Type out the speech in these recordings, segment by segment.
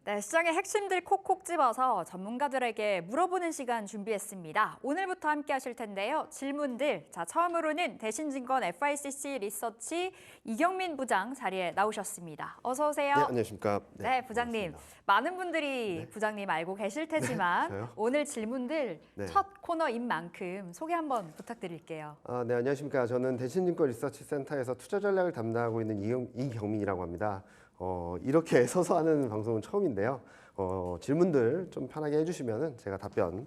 네, 시장의 핵심들 콕콕 집어서 전문가들에게 물어보는 시간 준비했습니다. 오늘부터 함께 하실 텐데요. 질문들. 자, 처음으로는 대신증권 FICC 리서치 이경민 부장 자리에 나오셨습니다. 어서 오세요. 네, 안녕하십니까. 네, 부장님. 반갑습니다. 많은 분들이 네. 부장님 알고 계실 테지만 저요? 오늘 질문들 네. 첫 코너인 만큼 소개 한번 부탁드릴게요. 네, 안녕하십니까. 저는 대신증권 리서치 센터에서 투자 전략을 담당하고 있는 이경민이라고 합니다. 이렇게 서서 하는 방송은 처음인데요. 질문들 좀 편하게 해주시면 제가 답변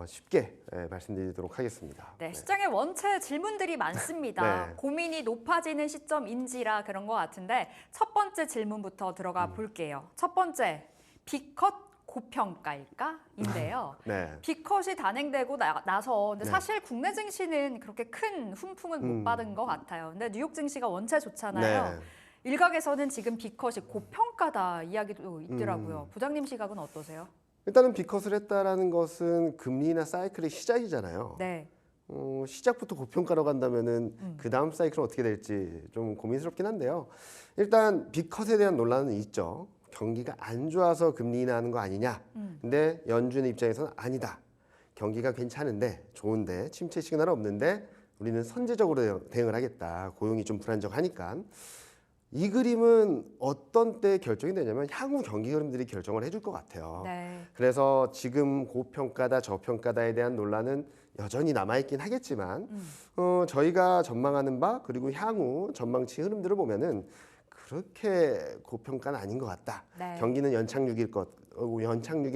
쉽게 말씀드리도록 하겠습니다. 네, 시장에 원체 질문들이 많습니다. 네. 고민이 높아지는 시점인지라 그런 것 같은데 첫 번째 질문부터 들어가 볼게요. 첫 번째, B컷 고평가일까? 인데요. 네. B컷이 단행되고 나서 근데 네. 사실 국내 증시는 그렇게 큰 훈풍은 못 받은 것 같아요. 근데 뉴욕 증시가 원체 좋잖아요. 네. 일각에서는 지금 B컷이 고평가다 이야기도 있더라고요. 부장님 시각은 어떠세요? 일단은 B컷을 했다라는 것은 금리나 사이클의 시작이잖아요. 네. 시작부터 고평가로 간다면은 그 다음 사이클은 어떻게 될지 좀 고민스럽긴 한데요. 일단 B컷에 대한 논란은 있죠. 경기가 안 좋아서 금리 인하하는 거 아니냐. 근데 연준의 입장에서는 아니다. 경기가 괜찮은데 좋은데 침체 시그널 없는데 우리는 선제적으로 대응을 하겠다. 고용이 좀 불안정하니까. 이 그림은 어떤 때 결정이 되냐면 향후 경기 흐름들이 결정을 해줄 것 같아요. 네. 그래서 지금 고평가다 저평가다에 대한 논란은 여전히 남아있긴 하겠지만 저희가 전망하는 바 그리고 향후 전망치 흐름들을 보면은 그렇게 고평가는 아닌 것 같다. 네. 경기는 연착륙일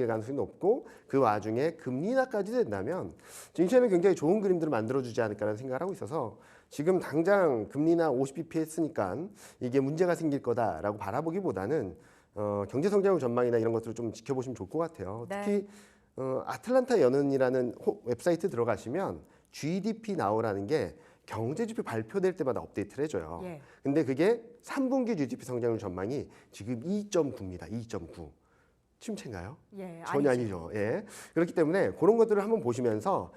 가능성이 높고 그 와중에 금리 인하까지 된다면 증시에는 굉장히 좋은 그림들을 만들어주지 않을까라는 생각을 하고 있어서 지금 당장 금리 인하 50bp 했으니까 이게 문제가 생길 거다라고 바라보기보다는 경제 성장률 전망이나 이런 것들을 좀 지켜보시면 좋을 것 같아요. 네. 특히 아틀란타 연은이라는 웹사이트 들어가시면 GDP 나오라는 게 경제 지표 발표될 때마다 업데이트를 해줘요. 예. 근데 그게 3분기 GDP 성장률 전망이 지금 2.9입니다. 2.9. 침체인가요? 예, 전혀 아니죠. 아니죠. 예. 그렇기 때문에 그런 것들을 한번 보시면서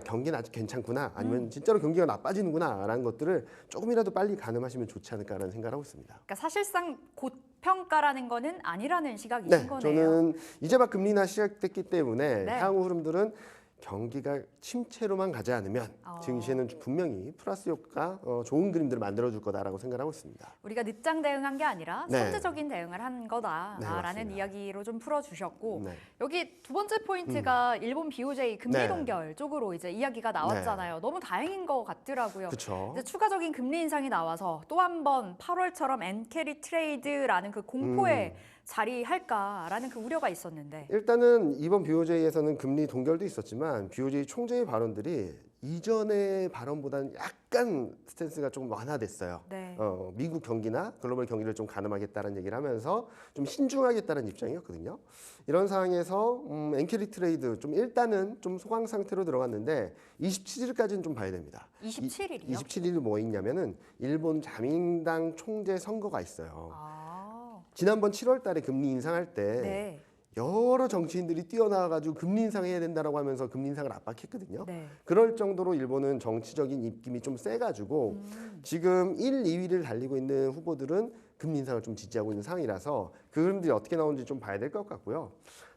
경기는 아직 괜찮구나 아니면 진짜로 경기가 나빠지는구나라는 것들을 조금이라도 빨리 가늠하시면 좋지 않을까라는 생각을 하고 있습니다. 그러니까 사실상 고평가라는 거는 아니라는 시각이신 네, 거네요. 저는 이제 막 금리 인하 시작됐기 때문에 네. 향후 흐름들은 경기가 침체로만 가지 않으면 증시에는 분명히 플러스 효과, 좋은 그림들을 만들어줄 거다라고 생각하고 있습니다. 우리가 늦장 대응한 게 아니라 네. 선제적인 대응을 한 거다라는 네, 맞습니다. 이야기로 좀 풀어주셨고 네. 여기 두 번째 포인트가 일본 BOJ 금리 네. 동결 쪽으로 이제 이야기가 나왔잖아요. 너무 다행인 것 같더라고요. 그렇죠. 이제 추가적인 금리 인상이 나와서 또 한 번 8월처럼 엔캐리 트레이드라는 그 공포에 자리할까라는 그 우려가 있었는데 일단은 이번 BOJ에서는 금리 동결도 있었지만 BOJ 총재의 발언들이 이전의 발언보다는 약간 스탠스가 조금 완화됐어요. 네. 미국 경기나 글로벌 경기를 좀 가늠하겠다는 얘기를 하면서 좀 신중하겠다는 입장이었거든요. 이런 상황에서 엔캐리 트레이드 좀 일단은 좀 소강 상태로 들어갔는데 27일까지는 좀 봐야 됩니다. 27일이요? 27일 뭐 있냐면은 일본 자민당 총재 선거가 있어요. 아, 지난번 7월 달에 금리 인상할 때 네. 여러 정치인들이 뛰어나와가지고 금리 인상해야 된다라고 하면서 금리 인상을 압박했거든요. 네. 그럴 정도로 일본은 정치적인 입김이 좀 세가지고 지금 1, 2위를 달리고 있는 후보들은 금리 인상을 좀 지지하고 있는 상황이라서 그 흐름들이 어떻게 나오는지 좀 봐야 될 것 같고요.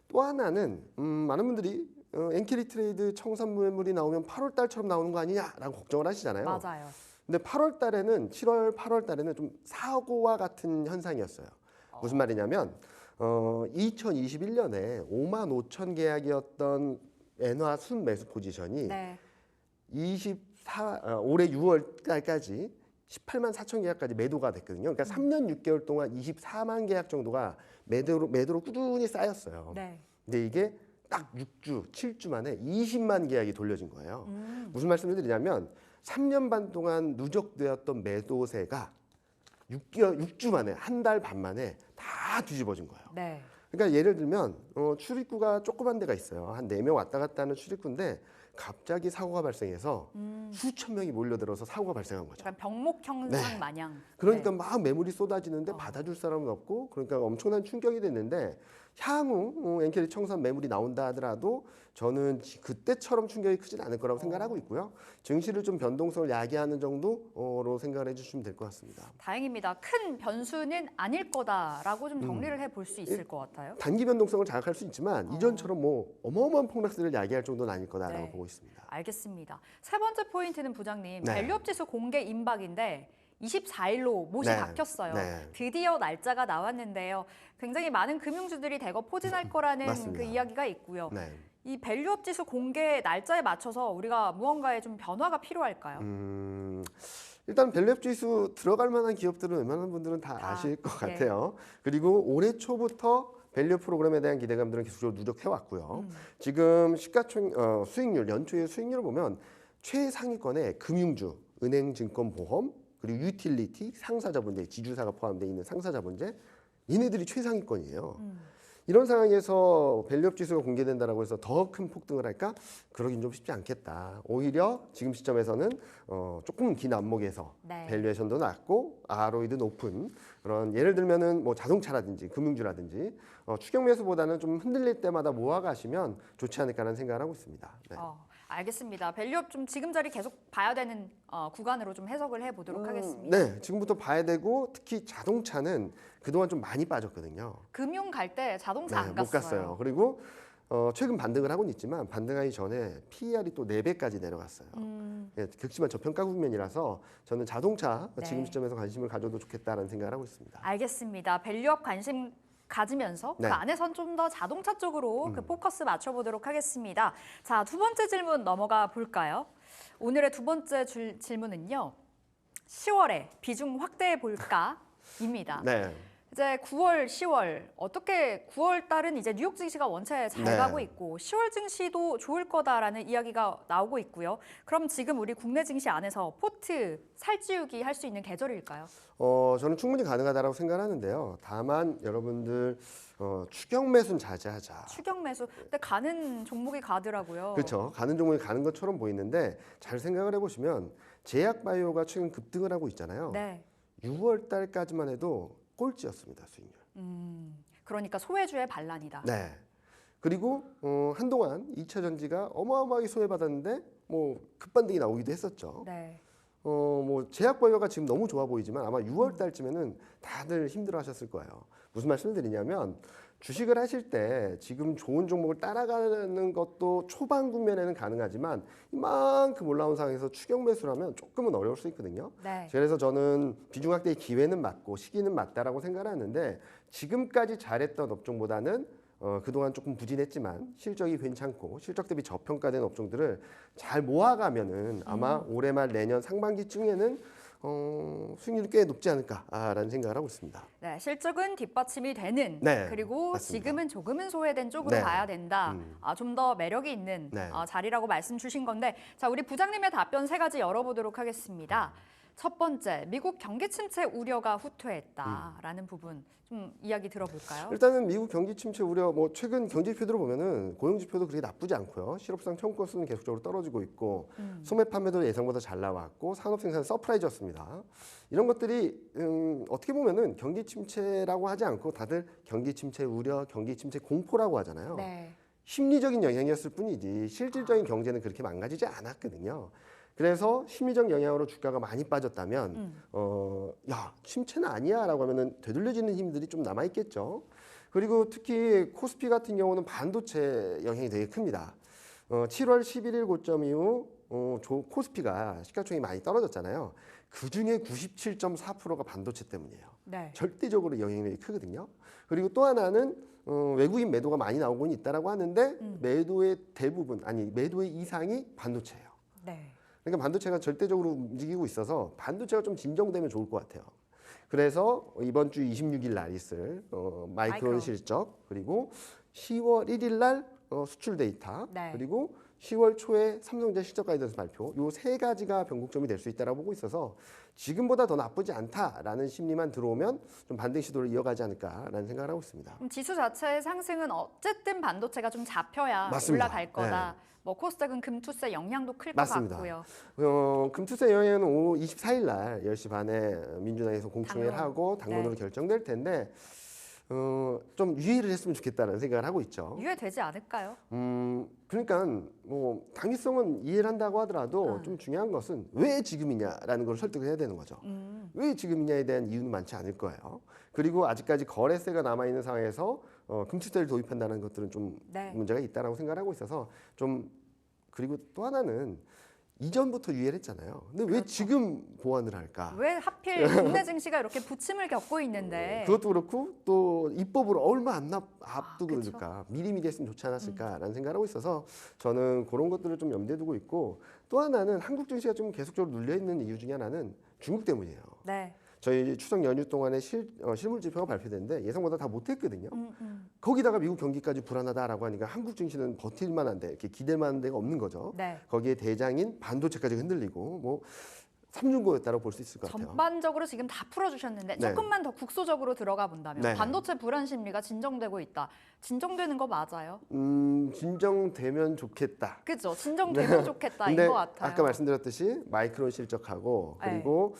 또 하나는 많은 분들이 엔캐리 트레이드 청산물이 나오면 8월 달처럼 나오는 거 아니냐라고 걱정을 하시잖아요. 맞아요. 근데 8월 달에는 7월, 8월 달에는 좀 사고와 같은 현상이었어요. 무슨 말이냐면 2021년에 5만 5천 계약이었던 엔화 순매수 포지션이 네. 올해 6월 달까지 18만 4천 계약까지 매도가 됐거든요. 그러니까 3년 6개월 동안 24만 계약 정도가 매도로 꾸준히 쌓였어요. 네. 근데 이게 딱 6주, 7주 만에 20만 계약이 돌려진 거예요. 무슨 말씀을 드리냐면 3년 반 동안 누적되었던 매도세가 6주 만에, 한 달 반 만에 다 뒤집어진 거예요. 네. 그러니까 예를 들면 출입구가 조그만 데가 있어요. 한 4명 왔다 갔다 하는 출입구인데 갑자기 사고가 발생해서 수천 명이 몰려들어서 사고가 발생한 거죠. 약간 병목 형상 네. 마냥. 그러니까 막 매물이 쏟아지는데 어. 받아줄 사람은 없고 그러니까 엄청난 충격이 됐는데 향후 엔캐리 청산 매물이 나온다 하더라도 저는 그때처럼 충격이 크진 않을 거라고 생각하고 있고요. 증시를 좀 변동성을 야기하는 정도로 생각을 해주시면 될 것 같습니다. 다행입니다. 큰 변수는 아닐 거다라고 좀 정리를 해볼 수 있을 것 같아요. 단기 변동성을 자극할 수 있지만 이전처럼 뭐 어마어마한 폭락세를 야기할 정도는 아닐 거다라고 네. 보고 있습니다. 알겠습니다. 세 번째 포인트는 부장님, 네. 밸류업 지수 공개 임박인데 24일로 못이 네. 박혔어요. 네. 드디어 날짜가 나왔는데요. 굉장히 많은 금융주들이 대거 포진할 거라는 맞습니다. 그 이야기가 있고요. 네. 이 밸류업 지수 공개 날짜에 맞춰서 우리가 무언가에 좀 변화가 필요할까요? 일단 밸류업 지수 들어갈 만한 기업들은 웬만한 분들은 다 아실 것 예. 같아요. 그리고 올해 초부터 밸류업 프로그램에 대한 기대감들은 계속적으로 누적해 왔고요. 지금 시가총 수익률 연초의 수익률을 보면 최상위권에 금융주, 은행, 증권, 보험 그리고 유틸리티, 상사자본재, 지주사가 포함되어 있는 상사자본재 얘네들이 최상위권이에요. 이런 상황에서 밸류업 지수가 공개된다라고 해서 더 큰 폭등을 할까? 그러긴 좀 쉽지 않겠다. 오히려 지금 시점에서는 조금 긴 안목에서 네. 밸류에이션도 낮고 ROE도 높은 그런 예를 들면은 뭐 자동차라든지 금융주라든지 추격 매수보다는 좀 흔들릴 때마다 모아가시면 좋지 않을까라는 생각을 하고 있습니다. 네. 알겠습니다. 밸류업 좀 지금 자리 계속 봐야 되는 구간으로 좀 해석을 해보도록 하겠습니다. 네, 지금부터 봐야 되고 특히 자동차는 그동안 좀 많이 빠졌거든요. 금융 갈 때 자동차 안 못 갔어요. 그리고 최근 반등을 하고는 있지만 반등하기 전에 PER이 또 4배까지 내려갔어요. 예, 극심한 저평가 국면이라서 저는 자동차 네. 지금 시점에서 관심을 가져도 좋겠다라는 생각을 하고 있습니다. 알겠습니다. 밸류업 관심 가지면서 네. 그 안에선 좀 더 자동차 쪽으로 그 포커스 맞춰보도록 하겠습니다. 자, 두 번째 질문 넘어가 볼까요? 오늘의 두 번째 질문은요. 10월에 비중 확대해 볼까입니다. 네. 이제 9월, 10월 어떻게 9월 달은 이제 뉴욕 증시가 원체 잘 네. 가고 있고 10월 증시도 좋을 거다라는 이야기가 나오고 있고요. 그럼 지금 우리 국내 증시 안에서 포트 살찌우기 할 수 있는 계절일까요? 저는 충분히 가능하다고 생각하는데요. 다만 여러분들 추격 매수는 자제하자. 추격 매수. 근데 가는 종목이 가더라고요. 그렇죠. 가는 종목이 가는 것처럼 보이는데 잘 생각을 해보시면 제약 바이오가 최근 급등을 하고 있잖아요. 네. 6월 달까지만 해도 꼴찌였습니다, 수익률. 그러니까 소외주의 반란이다. 네. 그리고 한동안 2차 전지가 어마어마하게 소외받았는데 뭐 급반등이 나오기도 했었죠. 네. 뭐 제약 바이오가 지금 너무 좋아 보이지만 아마 6월 달쯤에는 다들 힘들어하셨을 거예요. 무슨 말씀을 드리냐면 주식을 하실 때 지금 좋은 종목을 따라가는 것도 초반 국면에는 가능하지만 이만큼 올라온 상황에서 추격 매수를 하면 조금은 어려울 수 있거든요. 네. 그래서 저는 비중 확대의 기회는 맞고 시기는 맞다라고 생각을 하는데 지금까지 잘했던 업종보다는 그동안 조금 부진했지만 실적이 괜찮고 실적 대비 저평가된 업종들을 잘 모아가면은 아마 올해 말 내년 상반기쯤에는 수익률이 꽤 높지 않을까라는 생각을 하고 있습니다. 네, 실적은 뒷받침이 되는 네, 그리고 맞습니다. 지금은 조금은 소외된 쪽으로 네. 봐야 된다. 좀 더 매력이 있는 네. 자리라고 말씀 주신 건데 자, 우리 부장님의 답변 세 가지 열어보도록 하겠습니다. 첫 번째, 미국 경기 침체 우려가 후퇴했다라는 부분 좀 이야기 들어볼까요? 일단은 미국 경기 침체 우려, 뭐 최근 경제 지표들을 보면은 고용 지표도 그렇게 나쁘지 않고요. 실업상 청구 건수는 계속적으로 떨어지고 있고 소매 판매도 예상보다 잘 나왔고 산업 생산 서프라이즈였습니다. 이런 것들이 어떻게 보면은 경기 침체라고 하지 않고 다들 경기 침체 우려, 경기 침체 공포라고 하잖아요. 네. 심리적인 영향이었을 뿐이지 실질적인 경제는 그렇게 망가지지 않았거든요. 그래서 심리적 영향으로 주가가 많이 빠졌다면 야 침체는 아니야라고 하면은 되돌려지는 힘들이 좀 남아 있겠죠. 그리고 특히 코스피 같은 경우는 반도체 영향이 되게 큽니다. 7월 11일 고점 이후 코스피가 시가총액이 많이 떨어졌잖아요. 그 중에 97.4%가 반도체 때문이에요. 네. 절대적으로 영향력이 크거든요. 그리고 또 하나는 외국인 매도가 많이 나오고는 있다라고 하는데 매도의 대부분 아니 매도의 이상이 반도체예요. 네. 그러니까 반도체가 절대적으로 움직이고 있어서 반도체가 좀 진정되면 좋을 것 같아요. 그래서 이번 주 26일 날 있을 마이크론 실적 그리고 10월 1일 날 수출 데이터 네. 그리고 10월 초에 삼성전자 실적 가이던스 발표 요 세 가지가 변곡점이 될 수 있다고 보고 있어서 지금보다 더 나쁘지 않다라는 심리만 들어오면 좀 반등 시도를 이어가지 않을까라는 생각을 하고 있습니다. 지수 자체의 상승은 어쨌든 반도체가 좀 잡혀야 맞습니다. 올라갈 거다. 뭐 코스닥은 금투세 영향도 클 것 맞습니다. 같고요. 금투세 영향은 24일 날 10시 반에 민주당에서 공청회를 당론. 하고 당론으로 네. 결정될 텐데 좀 유의를 했으면 좋겠다는 생각을 하고 있죠. 유예되지 않을까요? 그러니까 뭐 당위성은 이해를 한다고 하더라도 좀 중요한 것은 왜 지금이냐라는 걸 설득을 해야 되는 거죠. 왜 지금이냐에 대한 이유는 많지 않을 거예요. 그리고 아직까지 거래세가 남아 있는 상황에서 금투세를 도입한다는 것들은 좀 네. 문제가 있다라고 생각하고 있어서 좀 그리고 또 하나는 이전부터 유예를 했잖아요. 근데 왜 그렇죠. 지금 보완을 할까? 왜 하필 국내 증시가 이렇게 부침을 겪고 있는데 그것도 그렇고 또 입법으로 얼마 안 앞두고 그쵸. 그러니까 미리미리 했으면 좋지 않았을까라는 생각을 하고 있어서 저는 그런 것들을 좀 염두에 두고 있고 또 하나는 한국 증시가 좀 계속적으로 눌려 있는 이유 중에 하나는 중국 때문이에요. 네. 저희 추석 연휴 동안에 실물 지표가 발표됐는데 예상보다 다 못했거든요. 거기다가 미국 경기까지 불안하다라고 하니까 한국 증시는 버틸 만한데 이렇게 기댈 만한 데가 없는 거죠. 네. 거기에 대장인 반도체까지 흔들리고 뭐 삼중고였다라고 볼 수 있을 것 같아요. 전반적으로 지금 다 풀어주셨는데 네. 조금만 더 국소적으로 들어가 본다면 네. 반도체 불안 심리가 진정되고 있다. 진정되는 거 맞아요? 진정되면 좋겠다. 그죠? 진정되면 좋겠다인 근데 것 같아요. 아까 말씀드렸듯이 마이크론 실적하고 네. 그리고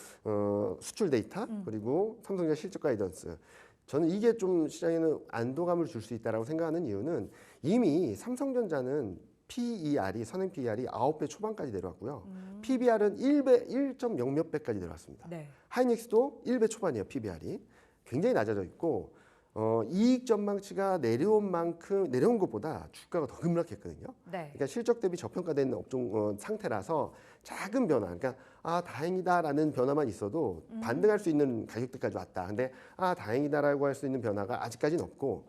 수출 데이터 그리고 삼성전자 실적 가이던스 저는 이게 좀 시장에는 안도감을 줄 수 있다라고 생각하는 이유는 이미 삼성전자는 PER이 선행 PER이 9배 초반까지 내려왔고요. PBR은 1점0 몇 배까지 내려왔습니다. 네. 하이닉스도 1배 초반이에요. PBR이 굉장히 낮아져 있고 이익 전망치가 내려온 것보다 주가가 더 급락했거든요. 네. 그러니까 실적 대비 저평가된 업종 상태라서 작은 변화, 그러니까 다행이다라는 변화만 있어도 반등할 수 있는 가격대까지 왔다. 근데 다행이다라고 할 수 있는 변화가 아직까지는 없고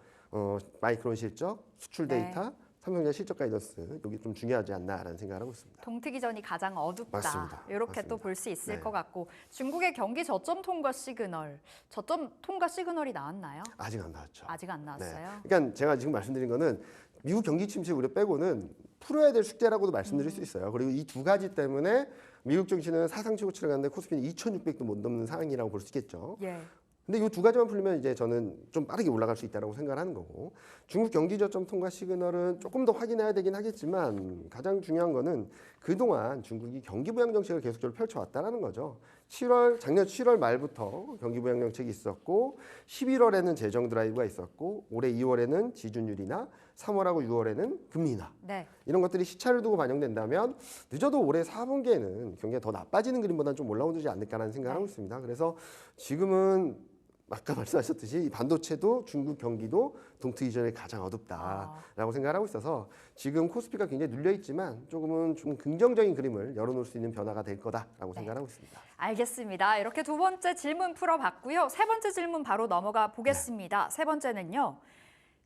마이크론 실적, 수출 네. 데이터, 삼성전자 실적 가이던스 여기 좀 중요하지 않나라는 생각을 하고 있습니다. 동트기 전이 가장 어둡다. 맞습니다. 이렇게 또 맞습니다. 볼 수 있을 네. 것 같고 중국의 경기 저점 통과 시그널이 나왔나요? 아직 안 나왔죠. 아직 안 나왔어요. 그러니까 제가 지금 말씀드린 거는 미국 경기 침체 우려 빼고는 풀어야 될 숙제라고도 말씀드릴 수 있어요. 그리고 이 두 가지 때문에 미국 증시는 사상 최고치를 갔는데 코스피는 2,600도 못 넘는 상황이라고 볼 수 있겠죠. 예. 근데 이 두 가지만 풀리면 이제 저는 좀 빠르게 올라갈 수 있다고 생각을 하는 거고 중국 경기 저점 통과 시그널은 조금 더 확인해야 되긴 하겠지만 가장 중요한 거는 그동안 중국이 경기 부양 정책을 계속적으로 펼쳐왔다는 거죠. 작년 7월 말부터 경기 부양 정책이 있었고 11월에는 재정 드라이브가 있었고 올해 2월에는 지준율이나 3월하고 6월에는 금리 인하 네. 이런 것들이 시차를 두고 반영된다면 늦어도 올해 4분기에는 경기가 더 나빠지는 그림보다는 좀 올라오지 않을까라는 생각을 하고 있습니다. 그래서 지금은 아까 말씀하셨듯이 이 반도체도 중국 경기도 동트기 전에 가장 어둡다라고 생각을 하고 있어서 지금 코스피가 굉장히 눌려 있지만 조금은 좀 긍정적인 그림을 열어놓을 수 있는 변화가 될 거다라고 생각을 하고 있습니다. 알겠습니다. 이렇게 두 번째 질문 풀어봤고요. 세 번째 질문 바로 넘어가 보겠습니다. 세 번째는요.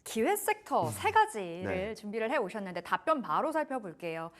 기회 섹터 세 가지를 네. 준비를 해 오셨는데 답변 바로 살펴볼게요.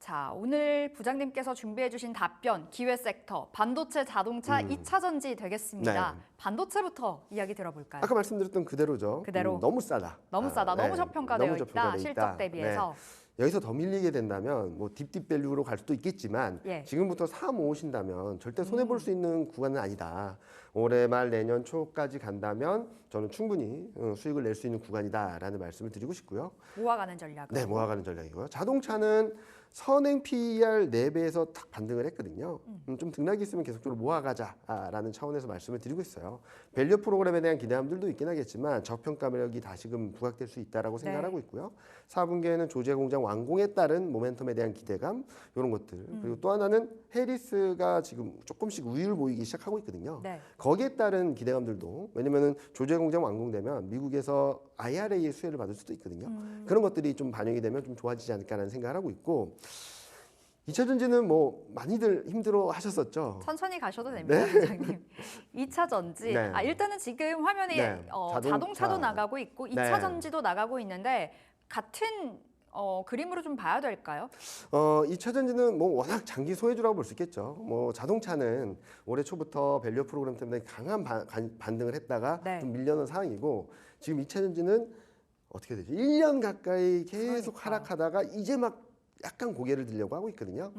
자, 오늘 부장님께서 준비해 주신 답변, 기회 섹터, 반도체, 자동차, 2차 전지 되겠습니다. 네. 반도체부터 이야기 들어볼까요? 아까 말씀드렸던 그대로죠. 그대로. 너무 싸다. 너무 싸다, 너무 네. 저평가되어 너무 있다, 저평가돼 실적 대비해서. 네. 여기서 더 밀리게 된다면 뭐 딥딥 밸류로 갈 수도 있겠지만 예. 지금부터 사 모으신다면 절대 손해 볼 수 있는 구간은 아니다. 올해 말 내년 초까지 간다면 저는 충분히 수익을 낼 수 있는 구간이다라는 말씀을 드리고 싶고요. 모아가는 전략. 네, 모아가는 전략이고요. 자동차는 선행 PER 4배에서 탁 반등을 했거든요. 좀 등락이 있으면 계속적으로 모아가자라는 차원에서 말씀을 드리고 있어요. 밸류 프로그램에 대한 기대감들도 있긴 하겠지만 저평가 매력이 다시금 부각될 수 있다라고 생각을 하고 있고요. 4분기에는 조제 공장 완공에 따른 모멘텀에 대한 기대감 이런 것들 그리고 또 하나는 해리스가 지금 조금씩 우위를 보이기 시작하고 있거든요. 네. 거기에 따른 기대감들도 왜냐면은 조제 공장 완공되면 미국에서 IRA 수혜를 받을 수도 있거든요. 그런 것들이 좀 반영이 되면 좀 좋아지지 않을까라는 생각을 하고 있고 2차 전지는 뭐 많이들 힘들어 하셨었죠. 천천히 가셔도 됩니다, 부장님. 2차 전지. 네. 일단은 지금 화면에 네. 자동차도 나가고 있고 2차 네. 전지도 나가고 있는데 같은 그림으로 좀 봐야 될까요? 2차 전지는 뭐 워낙 장기 소외주라고 볼 수 있겠죠. 뭐 자동차는 올해 초부터 밸류 프로그램 때문에 강한 반등을 했다가 네. 좀 밀려는 상황이고 지금 2차 전지는 어떻게 되죠? 1년 가까이 계속 그러니까. 하락하다가 이제 막 약간 고개를 들려고 하고 있거든요.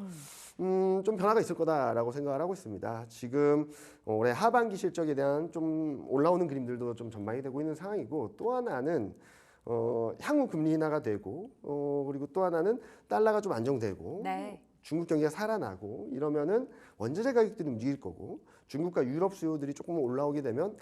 좀 변화가 있을 거다라고 생각을 하고 있습니다. 지금 올해 하반기 실적에 대한 좀 올라오는 그림들도 좀 전망이 되고 있는 상황이고 또 하나는 향후 금리 인하가 되고 그리고 또 하나는 달러가 좀 안정되고 네. 중국 경기가 살아나고 이러면은 원자재 가격들이 움직일 거고 중국과 유럽 수요들이 조금 올라오게 되면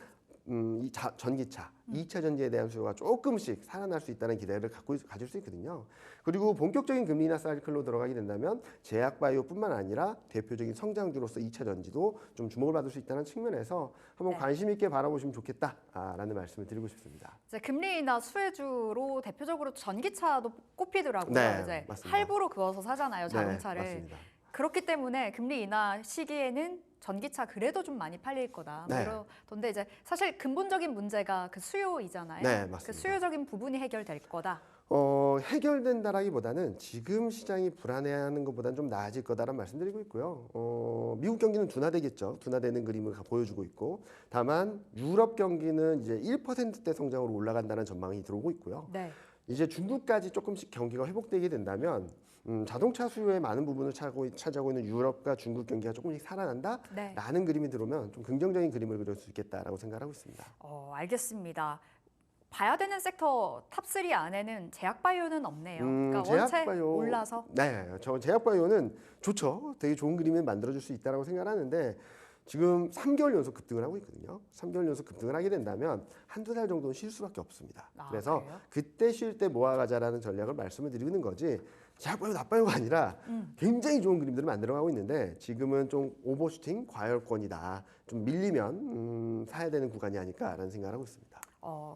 이 전기차, 2차 전지에 대한 수요가 조금씩 살아날 수 있다는 기대를 가질 수 있거든요. 그리고 본격적인 금리 인하 사이클로 들어가게 된다면 제약바이오뿐만 아니라 대표적인 성장주로서 2차 전지도 좀 주목을 받을 수 있다는 측면에서 한번 네. 관심 있게 바라보시면 좋겠다라는 말씀을 드리고 싶습니다. 이제 금리 인하 수혜주로 대표적으로 전기차도 꼽히더라고요. 네, 이제 맞습니다. 할부로 그어서 사잖아요, 자동차를. 네, 맞습니다. 그렇기 때문에 금리 인하 시기에는 전기차 그래도 좀 많이 팔릴 거다. 네. 그런데 이제 사실 근본적인 문제가 그 수요이잖아요. 네, 맞습니다. 그 수요적인 부분이 해결될 거다. 해결된다라기보다는 지금 시장이 불안해하는 것보다는 좀 나아질 거다라는 말씀드리고 있고요. 미국 경기는 둔화되겠죠. 둔화되는 그림을 보여주고 있고, 다만 유럽 경기는 이제 1%대 성장으로 올라간다는 전망이 들어오고 있고요. 네. 이제 중국까지 조금씩 경기가 회복되게 된다면 자동차 수요의 많은 부분을 차지하고 있는 유럽과 중국 경기가 조금씩 살아난다라는 네. 그림이 들어오면 좀 긍정적인 그림을 그릴 수 있겠다라고 생각하고 있습니다. 알겠습니다. 봐야 되는 섹터 탑3 안에는 제약바이오는 없네요. 그러니까 원체 제약바이오, 올라서. 네, 저 제약바이오는 좋죠. 되게 좋은 그림을 만들어줄 수 있다고 생각하는데 지금 3개월 연속 급등을 하고 있거든요. 3개월 연속 급등을 하게 된다면 한두 달 정도는 쉴 수밖에 없습니다. 그래서 그래요? 그때 쉴 때 모아가자라는 전략을 말씀을 드리는 거지 제약바이오 나빠요가 아니라 굉장히 좋은 그림들을 만들어가고 있는데 지금은 좀 오버슈팅 과열권이다. 좀 밀리면 사야 되는 구간이 아닐까라는 생각을 하고 있습니다.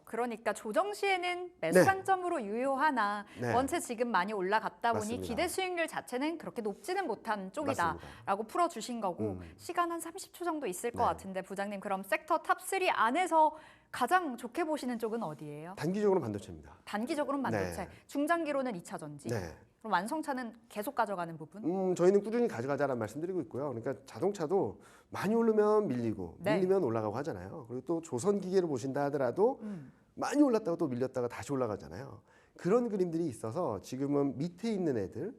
그러니까 조정 시에는 매수 네. 관점으로 유효하나 네. 원체 지금 많이 올라갔다 보니 맞습니다. 기대 수익률 자체는 그렇게 높지는 못한 쪽이다라고 맞습니다. 풀어주신 거고 시간 한 30초 정도 있을 것 네. 같은데 부장님 그럼 섹터 탑3 안에서 가장 좋게 보시는 쪽은 어디예요? 단기적으로 반도체입니다. 단기적으로는 반도체, 네. 중장기로는 2차 전지. 네. 그럼 완성차는 계속 가져가는 부분? 저희는 꾸준히 가져가자라는 말씀드리고 있고요. 그러니까 자동차도 많이 오르면 밀리고 네. 밀리면 올라가고 하잖아요. 그리고 또 조선 기계를 보신다 하더라도 많이 올랐다가 또 밀렸다가 다시 올라가잖아요. 그런 그림들이 있어서 지금은 밑에 있는 애들,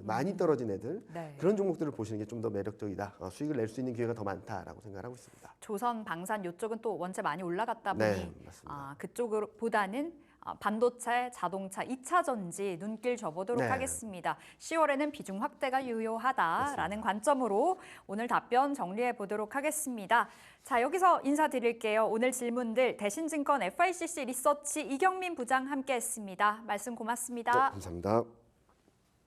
많이 떨어진 애들 네. 그런 종목들을 보시는 게 좀 더 매력적이다. 수익을 낼 수 있는 기회가 더 많다라고 생각하고 있습니다. 조선, 방산 이쪽은 또 원체 많이 올라갔다 보니 네, 맞습니다. 그쪽보다는 반도체, 자동차, 2차 전지 눈길 줘보도록 네. 하겠습니다. 10월에는 비중 확대가 유효하다라는 관점으로 오늘 답변 정리해 보도록 하겠습니다. 자, 여기서 인사드릴게요. 오늘 질문들 대신증권 FICC 리서치 이경민 부장 함께했습니다. 말씀 고맙습니다. 네, 감사합니다.